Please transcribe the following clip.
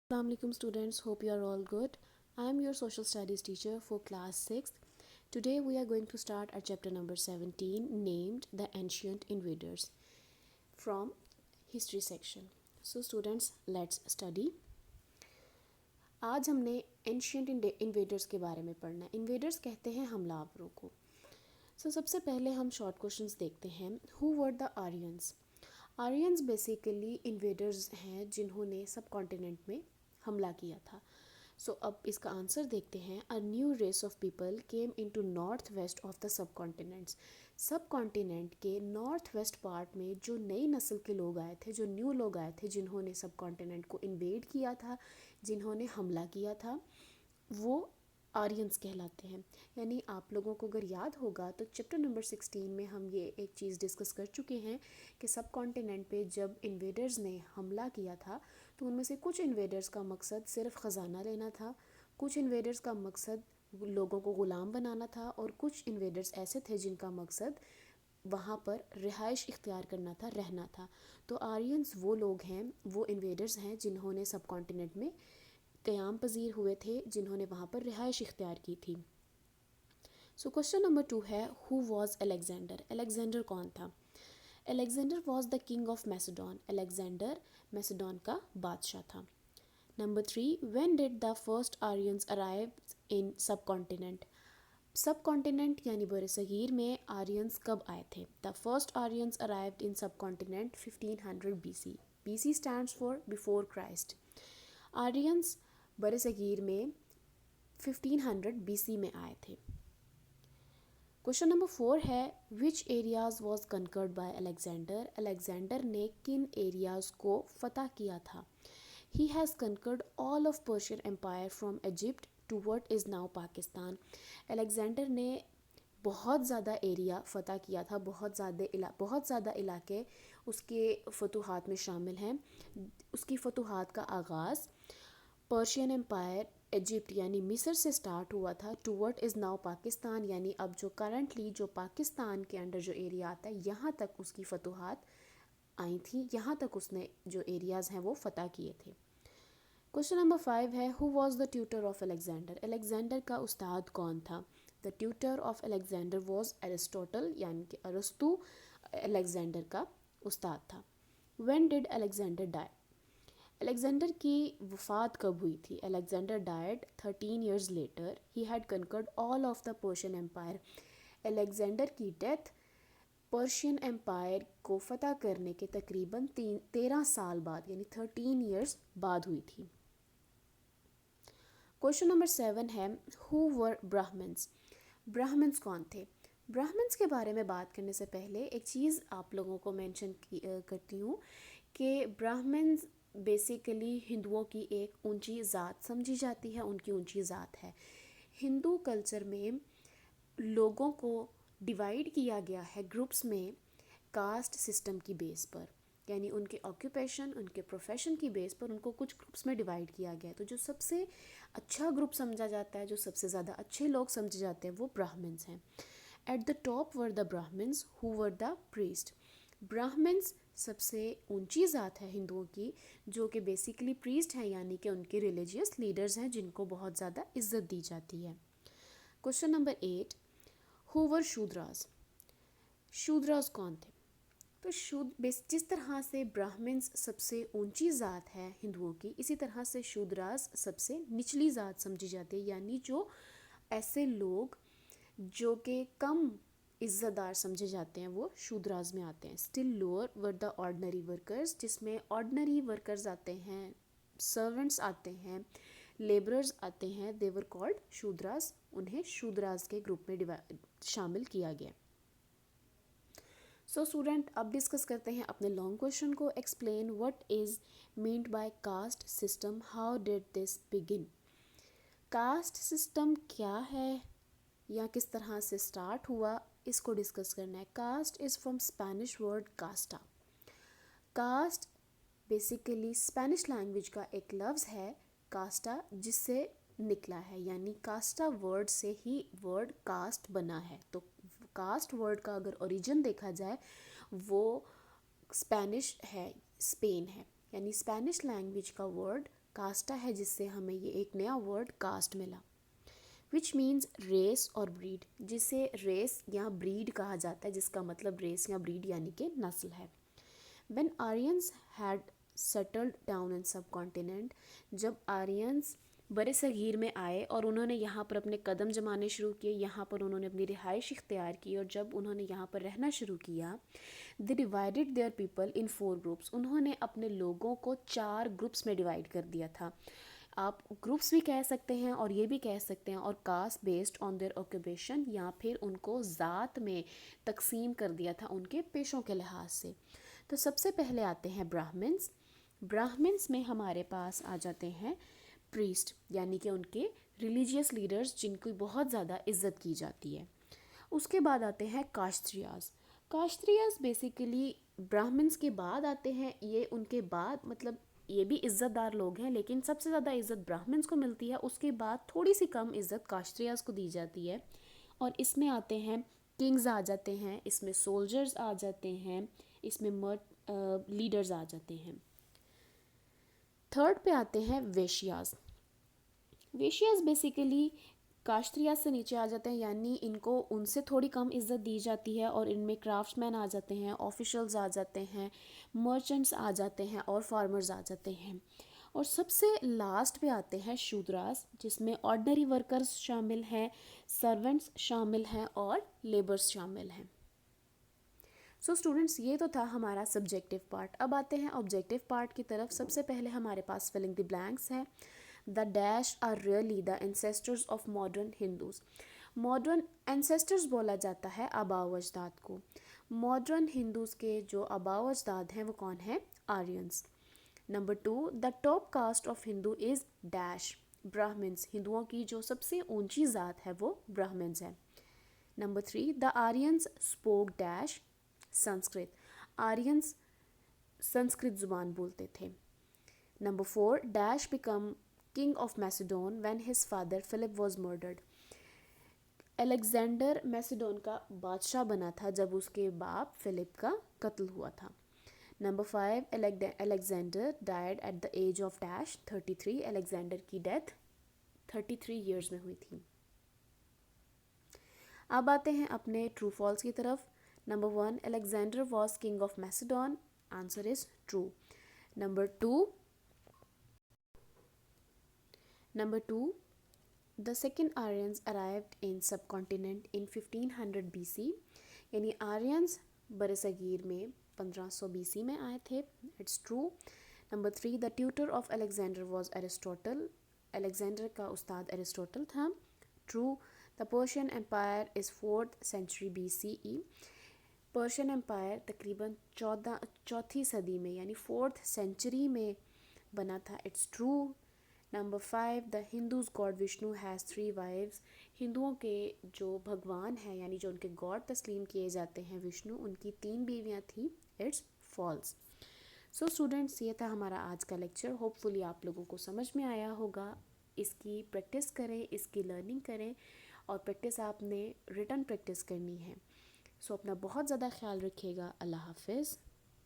Assalamualaikum students, hope you are all good. I am your social studies teacher for class 6th. Today we are going to start our chapter number 17 named The Ancient Invaders from history section. So students, let's study. आज हमने ancient invaders के बारे में पढ़ना है. Invaders कहते हैं हमलावरों को. सबसे पहले हम शॉर्ट क्वेश्चंस देखते हैं. Who were the Aryans? Aryans basically invaders हैं जिन्होंने सब कॉन्टिनेंट में हमला किया था. अब इसका आंसर देखते हैं. A new race of people came into north west of the subcontinents. Subcontinent के नॉर्थ वेस्ट पार्ट में जो नई नस्ल के लोग आए थे, जो न्यू लोग आए थे, जिन्होंने सब कॉन्टिनेंट को इन्वेड किया था, जिन्होंने हमला किया था, वो आर्यंस कहलाते हैं. यानी आप लोगों को अगर याद होगा तो चैप्टर नंबर 16 में हम ये एक चीज़ डिस्कस कर चुके हैं कि सब कॉन्टिनेंट पे जब इन्वेडर्स ने हमला किया था तो उनमें से कुछ इन्वेडर्स का मकसद सिर्फ ख़जाना लेना था, कुछ इन्वेडर्स का मकसद लोगों को ग़ुलाम बनाना था, और कुछ इन्वेडर्स ऐसे थे जिनका मकसद वहाँ पर रिहाइश इख्तियार करना था, रहना था. तो आर्यंस वो लोग हैं, वो इन्वेडर्स हैं जिन्होंने सब कॉन्टिनेंट में क़याम पजीर हुए थे, जिन्होंने वहाँ पर रिहाइश इख्तियार की थी. क्वेश्चन नंबर 2 है, हु वॉज अलेक्जेंडर? अलेक्जेंडर कौन था? Alexander was the king of Macedon. Alexander Macedon का बादशाह था. Number 3, when did the first Aryans arrive in सब कॉन्टिनेंट? सब कॉन्टिनेंट यानी बरसगीर में आर्यंस कब आए थे? The first Aryans arrived in subcontinent 1500 BC. BC stands for before Christ. Aryans बरसगीर में 1500 BC में आए थे. क्वेश्चन नंबर 4 है, which areas was conquered by Alexander? Alexander ने किन एरियाज को फतह किया था? He has conquered all of Persian empire from Egypt to what is now Pakistan. Alexander ने बहुत ज़्यादा एरिया फ़तह किया था, बहुत ज़्यादा इलाके उसके फतूहात में शामिल हैं. उसकी फतूहात का आगाज़ पर्शियन एम्पायर इजिप्ट यानी मिस्र से स्टार्ट हुआ था, to what is now Pakistan यानी अब जो करंटली जो पाकिस्तान के अंडर जो एरिया आता है, यहाँ तक उसकी फतूहात आई थी, यहाँ तक उसने जो एरियाज़ हैं वो फ़तह किए थे. क्वेश्चन नंबर 5 है, who was the tutor of Alexander? Alexander का उस्ताद कौन था? The tutor of Alexander was Aristotle यानी कि अरस्तु अलेक्जेंडर का उस्ताद था. When did Alexander die? Alexander की वफ़ात कब हुई थी? Alexander died 13 years later. He had conquered all of the Persian empire. Alexander की डेथ पर्शियन एम्पायर को फ़तह करने के तकरीबन 13 साल बाद यानी 13 years बाद हुई थी. क्वेश्चन नंबर 7 है, हु वर ब्राह्मण्स? ब्राह्मण्स कौन थे? ब्राह्मण्स के बारे में बात करने से पहले एक चीज़ आप लोगों को मेंशन करती हूँ कि ब्राह्मण्स बेसिकली हिंदुओं की एक ऊंची ज़ात समझी जाती है, उनकी ऊंची ज़ात है. हिंदू कल्चर में लोगों को डिवाइड किया गया है ग्रुप्स में कास्ट सिस्टम की बेस पर, यानी उनके ऑक्यूपेशन, उनके प्रोफेशन की बेस पर उनको कुछ ग्रुप्स में डिवाइड किया गया है. तो जो सबसे अच्छा ग्रुप समझा जाता है, जो सबसे ज़्यादा अच्छे लोग समझे जाते हैं, वो ब्राह्मण्स हैं. At the top were the Brahmans who were the priest. Brahmans सबसे ऊंची ज़ात है हिंदुओं की, जो कि बेसिकली प्रीस्ट हैं, यानी कि उनके रिलीजियस लीडर्स हैं जिनको बहुत ज़्यादा इज्जत दी जाती है. Question number 8, who were Shudras? Shudras कौन थे? तो जिस तरह से ब्राह्मण्स सबसे ऊंची ज़ात है हिंदुओं की, इसी तरह से शूद्रास सबसे निचली ज़ात समझी जाती है, यानी जो ऐसे लोग जो कि कम इज़्ज़तदार समझे जाते हैं वो शूद्रास में आते हैं. Still lower were the ordinary workers, जिसमें ऑर्डनरी वर्कर्स आते हैं, सर्वेंट्स आते हैं, लेबरर्स आते हैं. दे वर कॉल्ड शूद्रास. उन्हें शूद्रास के ग्रुप में शामिल किया गया. स्टूडेंट, अब डिस्कस करते हैं अपने लॉन्ग क्वेश्चन को. Explain what is meant by caste system, how did this begin? Caste system क्या है या किस तरह से स्टार्ट हुआ, इसको डिस्कस करना है. Caste is from Spanish word casta. Caste basically Spanish language का एक लफ्ज़ है कास्टा, जिससे निकला है, यानी कास्टा वर्ड से ही वर्ड कास्ट बना है. तो कास्ट वर्ड का अगर ओरिजिन देखा जाए वो स्पेनिश है, स्पेन है, यानी स्पेनिश लैंग्वेज का वर्ड कास्टा है, जिससे हमें ये एक नया वर्ड कास्ट मिला, विच मीन्स रेस और ब्रीड, जिसे रेस या ब्रीड कहा जाता है, जिसका मतलब रेस या ब्रीड यानी कि नस्ल है। When Aryans had settled down in subcontinent, जब आर्यंस बड़े सगीर में आए और उन्होंने यहाँ पर अपने कदम जमाने शुरू किए, यहाँ पर उन्होंने अपनी रिहाइश इख्तियार की, और जब उन्होंने यहाँ पर रहना शुरू किया, they divided their people in 4 groups, उन्होंने अपने लोगों को 4 ग्रुप्स में डिवाइड कर दिया था। आप ग्रुप्स भी कह सकते हैं और ये भी कह सकते हैं, और caste based on their occupation, या फिर उनको ज़ात में तकसीम कर दिया था उनके पेशों के लिहाज से। तो सबसे पहले आते हैं ब्राह्मण्स। ब्राह्मण्स में हमारे पास आ जाते हैं प्रीस्ट, यानी कि उनके रिलीजियस लीडर्स जिनकी बहुत ज़्यादा इज्जत की जाती है। उसके बाद आते हैं काश्त्रियाज। काश्त्रियाज बेसिकली ब्राह्मण्स के बाद आते हैं, ये उनके बाद मतलब ये भी इज़्ज़तदार लोग हैं, लेकिन सबसे ज़्यादा इज़्ज़त ब्राह्मण्स को मिलती है, उसके बाद थोड़ी सी कम इज़्ज़त काश्त्रियाज को दी जाती है। और इसमें आते हैं किंग्स आ जाते हैं, इसमें सोल्जर्स आ जाते हैं, इसमें लीडर्स आ जाते हैं। थर्ड पे आते हैं वेश्याज। वेश्याज बेसिकली काश्त्रियाज से नीचे आ जाते हैं, यानी इनको उनसे थोड़ी कम इज्जत दी जाती है, और इनमें क्राफ्ट्समैन आ जाते हैं, ऑफिशियल्स आ जाते हैं, मर्चेंट्स आ जाते हैं, और फार्मर्स आ जाते हैं। और सबसे लास्ट पे आते हैं शूद्रास, जिसमें ऑर्डिनरी वर्कर्स शामिल हैं, सर्वेंट्स शामिल हैं, और लेबर्स शामिल हैं। सो स्टूडेंट्स, ये तो था हमारा सब्जेक्टिव पार्ट। अब आते हैं ऑब्जेक्टिव पार्ट की तरफ। सबसे पहले हमारे पास फिलिंग द ब्लैंक्स है। The dash are really the ancestors of modern Hindus. Modern ancestors बोला जाता है आबाव अजदाद को। मॉडर्न हिंदूज के जो आबाव अजदाद हैं वो कौन है? Aryans. Number 2, the top caste of Hindu is dash, Brahmans. हिंदुओं की जो सबसे ऊंची ज़ात है वो ब्राह्मण्स है। Number 3, the Aryans spoke dash, Sanskrit. Aryans Sanskrit ज़ुबान बोलते थे। Number 4, dash become king of Macedon when his father Philip was murdered. Alexander Macedon का बादशाह बना था जब उसके बाप फिलिप का कत्ल हुआ था। Number 5, Alexander died at the age of dash 33। Alexander की डेथ 33 ईयर्स में हुई थी। अब आते हैं अपने ट्रू फॉल्स की तरफ। Number 1, Alexander was king of Macedon. Answer is true. Number 2, the second Aryans arrived in subcontinent in 1500 BC. यानी आर्यंस बरसगीर में 1500 BC में आए थे। It's true. Number 3, the tutor of Alexander was Aristotle. Alexander का उस्ताद Aristotle था। True. The Persian Empire is 4th century BCE. Persian empire तकरीबन 4वीं सदी में यानी 4th सेंचुरी में बना था। It's true. Number 5, the Hindus God Vishnu has 3 wives. हिंदुओं के जो भगवान हैं यानी जो उनके गॉड तस्लीम किए जाते हैं विष्णु, उनकी 3 बीवियाँ थी। It's false. सो स्टूडेंट्स, ये था हमारा आज का लेक्चर। होपफुली आप लोगों को समझ में आया होगा। इसकी प्रैक्टिस करें, इसकी लर्निंग करें, और प्रैक्टिस आपने रिटन प्रैक्टिस करनी है। सो अपना बहुत ज़्यादा ख्याल रखिएगा। अल्लाह हाफिज़।